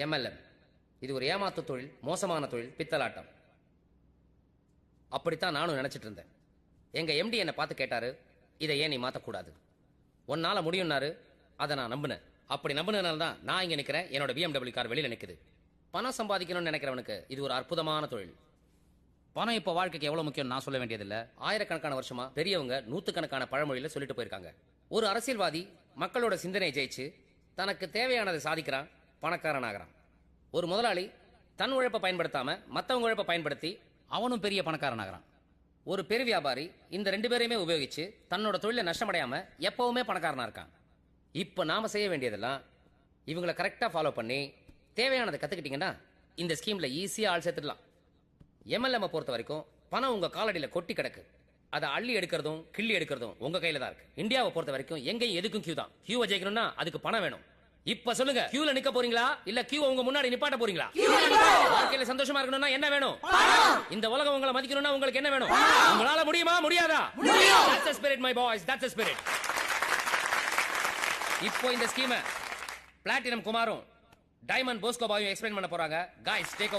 MLM. இது ஒரு ஏமாத்து தொழில், மோசமான தொழில், பித்தலாட்டம். அப்படித்தான் நானும் நினைச்சிட்டு இருந்தேன். எங்க MD என்னை பார்த்து கேட்டாரு, இதை ஏன் நீ மாத்தக்கூடாது, உன்னால முடியும்னாரு. அதை நான் நம்பினேன். அப்படி நம்பினதுனால தான் நான் இங்க நிக்கிறேன். என்னோட BMW கார் வெளியில நிக்குது. பணம் சம்பாதிக்கணும்னு நினைக்கிறவனுக்கு இது ஒரு அற்புதமான தொழில். பணம் இப்ப வாழ்க்கைக்கு எவ்வளவு முக்கியம் நான் சொல்ல வேண்டியதில்லை. ஆயிரக்கணக்கான வருஷமா பெரியவங்க நூத்துக்கணக்கான பழமொழியில சொல்லிட்டு போயிருக்காங்க. ஒரு அரசியல்வாதி மக்களோட சிந்தனை ஜெயிச்சு தனக்கு தேவையானதை சாதிக்கிறான், பணக்காரன் ஆகிறான். ஒரு முதலாளி தன் உழைப்பை பயன்படுத்தாம மத்தவங்க உழைப்பை பயன்படுத்தி அவனும் பெரிய பணக்காரன் ஆகிறான். ஒரு பெரு வியாபாரி இந்த ரெண்டு பேரையுமே உபயோகிச்சு தன்னோட தொழில நஷ்டமடையாம எப்பவுமே பணக்காரனா இருக்கான். இப்ப நாம செய்ய வேண்டியதெல்லாம் இவங்களை கரெக்டா ஃபாலோ பண்ணி தேவையானதை கத்துக்கிட்டீங்கன்னா இந்த ஸ்கீம்ல ஈஸியா ஆள் சேர்த்துடலாம். MLM பொறுத்த வரைக்கும் பணம் உங்க காலடியில கொட்டி கிடக்கு. அதை அள்ளி எடுக்கிறதும் கிள்ளி எடுக்கிறதும் உங்க கையில தான் இருக்கு. இந்தியாவை பொறுத்த வரைக்கும் எங்கேயும் எதுக்கும் கியூ தான். கியூவை ஜெயிக்கணும்னா அதுக்கு பணம் வேணும். இப்ப சொல்லுங்க, கியூல நிக்க போறீங்களா இல்ல கியூ உங்க முன்னாடி நிப்பாட்ட போறீங்களா? வாழ்க்கையில சந்தோஷமா இருக்கணும்னா என்ன வேணும்? இந்த உலகம் உங்களை மதிக்கணும்னா உங்களுக்கு என்ன வேணும்? உங்களால முடியுமா முடியாதா? That's the spirit my boys, that's the spirit. இப்போ இந்த ஸ்கீமை பிளாட்டினம் குமாரும் டைமண்ட் போஸ்கோ பாயும் எக்ஸ்பிளைன் பண்ண போறாங்க. guys take over.